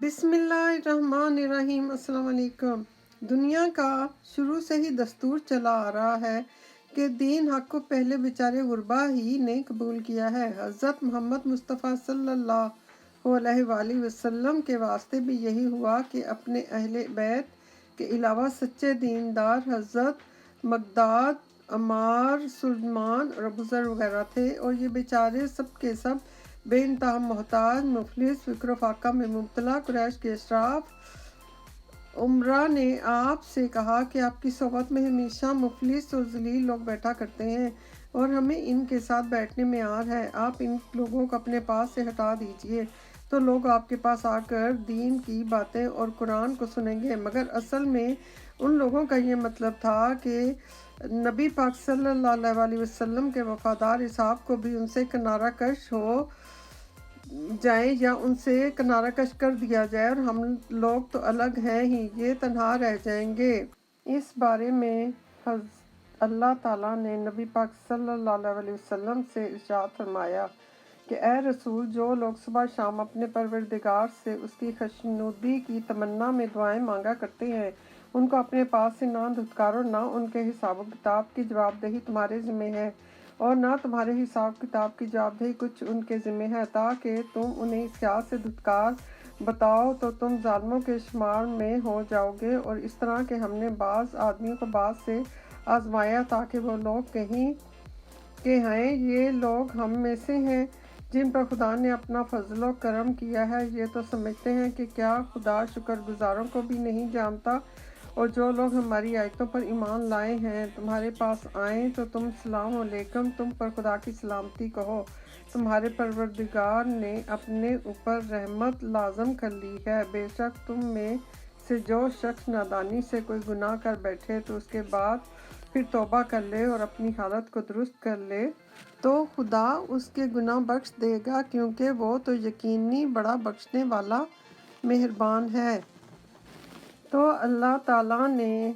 بسم اللہ الرحمن الرحیم۔ السلام علیکم۔ دنیا کا شروع سے ہی دستور چلا آ رہا ہے کہ دین حق کو پہلے بیچارے غربا ہی نے قبول کیا ہے۔ حضرت محمد مصطفیٰ صلی اللہ علیہ وآلہ وسلم کے واسطے بھی یہی ہوا کہ اپنے اہل بیت کے علاوہ سچے دیندار حضرت مقداد، عمار، سلمان اور ابوذر وغیرہ تھے، اور یہ بیچارے سب کے سب بے انتہا محتاج، مفلس، فقر و فاقہ میں مبتلا قریش کے اشراف امراء نے آپ سے کہا کہ آپ کی صحبت میں ہمیشہ مفلس اور ذلیل لوگ بیٹھا کرتے ہیں اور ہمیں ان کے ساتھ بیٹھنے میں عار ہے۔ آپ ان لوگوں کو اپنے پاس سے ہٹا دیجئے تو لوگ آپ کے پاس آ کر دین کی باتیں اور قرآن کو سنیں گے۔ مگر اصل میں ان لوگوں کا یہ مطلب تھا کہ نبی پاک صلی اللہ علیہ وسلم کے وفادار اصحاب کو بھی ان سے کنارہ کش ہو جائیں یا ان سے کنارہ کش کر دیا جائے، اور ہم لوگ تو الگ ہیں ہی، یہ تنہا رہ جائیں گے۔ اس بارے میں اللہ تعالیٰ نے نبی پاک صلی اللہ علیہ وسلم سے ارشاد فرمایا کہ اے رسول، جو لوگ صبح شام اپنے پروردگار سے اس کی خوشنودی کی تمنا میں دعائیں مانگا کرتے ہیں، ان کو اپنے پاس سے نہ دھتکارو، نہ ان کے حساب و کتاب کی جواب دہی تمہارے ذمہ ہے، اور نہ تمہارے حساب کتاب کی جواب دہی کچھ ان کے ذمہ ہے، تاکہ تم انہیں اس خیال سے دھتکار بتاؤ تو تم ظالموں کے شمار میں ہو جاؤ گے۔ اور اس طرح کہ ہم نے بعض آدمیوں کو بعض سے آزمایا تاکہ وہ لوگ کہیں کہ ہیں یہ لوگ ہم میں سے ہیں جن پر خدا نے اپنا فضل و کرم کیا ہے، یہ تو سمجھتے ہیں کہ کیا خدا شکر گزاروں کو بھی نہیں جانتا؟ اور جو لوگ ہماری آیتوں پر ایمان لائے ہیں تمہارے پاس آئیں تو تم السلام علیکم، تم پر خدا کی سلامتی کہو، تمہارے پروردگار نے اپنے اوپر رحمت لازم کر لی ہے۔ بے شک تم میں سے جو شخص نادانی سے کوئی گناہ کر بیٹھے تو اس کے بعد پھر توبہ کر لے اور اپنی حالت کو درست کر لے تو خدا اس کے گناہ بخش دے گا، کیونکہ وہ تو یقینی بڑا بخشنے والا مہربان ہے۔ تو اللہ تعالیٰ نے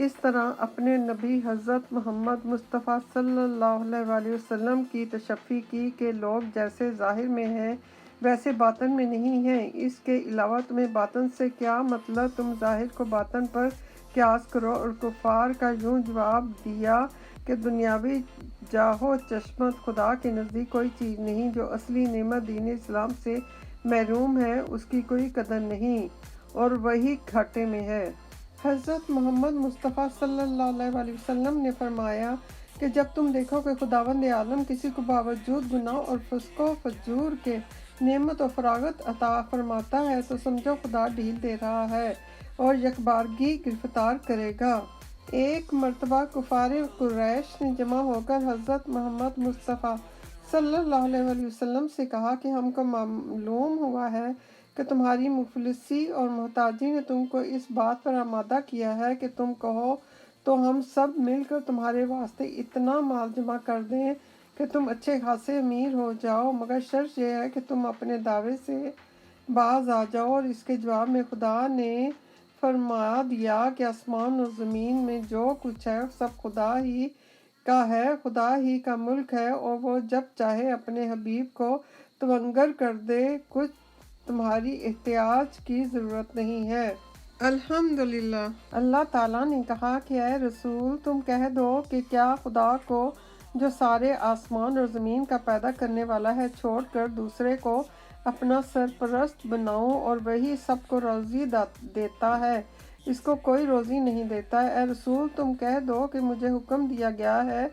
اس طرح اپنے نبی حضرت محمد مصطفیٰ صلی اللہ علیہ وآلہ وسلم کی تشفی کی کہ لوگ جیسے ظاہر میں ہیں ویسے باطن میں نہیں ہیں۔ اس کے علاوہ تمہیں باطن سے کیا مطلب؟ تم ظاہر کو باطن پر قیاس کرو۔ اور کفار کا یوں جواب دیا کہ دنیاوی جاہ و چشمت خدا کے نزدیک کوئی چیز نہیں، جو اصلی نعمت دین اسلام سے محروم ہے اس کی کوئی قدر نہیں اور وہی گھاٹے میں ہے۔ حضرت محمد مصطفیٰ صلی اللہ علیہ وآلہ وسلم نے فرمایا کہ جب تم دیکھو کہ خداوند عالم کسی کو باوجود گناہ اور فسق و فجور کے نعمت و فراغت عطا فرماتا ہے تو سمجھو خدا ڈھیل دے رہا ہے اور یکبارگی گرفتار کرے گا۔ ایک مرتبہ کفار قریش نے جمع ہو کر حضرت محمد مصطفیٰ صلی اللہ علیہ وآلہ وسلم سے کہا کہ ہم کو معلوم ہوا ہے کہ تمہاری مفلسی اور محتاجی نے تم کو اس بات پر آمادہ کیا ہے کہ تم کہو تو ہم سب مل کر تمہارے واسطے اتنا مال جمع کر دیں کہ تم اچھے خاصے امیر ہو جاؤ، مگر شرط یہ ہے کہ تم اپنے دعوے سے باز آ جاؤ۔ اور اس کے جواب میں خدا نے فرما دیا کہ آسمان اور زمین میں جو کچھ ہے سب خدا ہی کا ہے، خدا ہی کا ملک ہے، اور وہ جب چاہے اپنے حبیب کو تونگر کر دے، کچھ تمہاری احتیاج کی ضرورت نہیں ہے۔ الحمدللہ۔ اللہ تعالیٰ نے کہا کہ اے رسول، تم کہہ دو کہ کیا خدا کو جو سارے آسمان اور زمین کا پیدا کرنے والا ہے چھوڑ کر دوسرے کو اپنا سرپرست بناؤں، اور وہی سب کو روزی دیتا ہے، اس کو کوئی روزی نہیں دیتا۔ اے رسول، تم کہہ دو کہ مجھے حکم دیا گیا ہے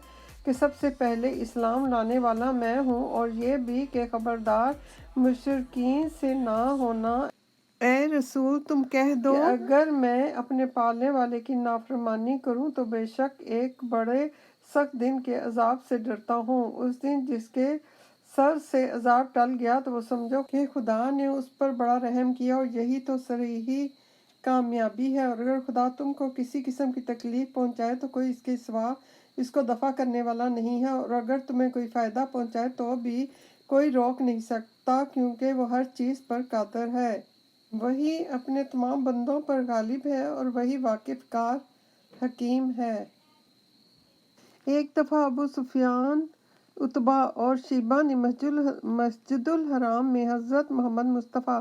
کہ سب سے پہلے اسلام لانے والا میں ہوں، اور یہ بھی کہ خبردار مشرکین سے نہ ہونا۔ اے رسول، تم کہہ دو کہ اگر میں اپنے پالنے والے کی نافرمانی کروں تو بے شک ایک بڑے سخت دن کے عذاب سے ڈرتا ہوں۔ اس دن جس کے سر سے عذاب ٹل گیا تو وہ سمجھو کہ خدا نے اس پر بڑا رحم کیا، اور یہی تو صریحی کامیابی ہے۔ اور اگر خدا تم کو کسی قسم کی تکلیف پہنچائے تو کوئی اس کے سوا اس کو دفع کرنے والا نہیں ہے، اور اگر تمہیں کوئی فائدہ پہنچائے تو بھی کوئی روک نہیں سکتا، کیونکہ وہ ہر چیز پر قادر ہے۔ وہی اپنے تمام بندوں پر غالب ہے اور وہی واقف کار حکیم ہے۔ ایک دفعہ ابو سفیان، عتبہ اور شیبہ نے مسجد الحرام میں حضرت محمد مصطفیٰ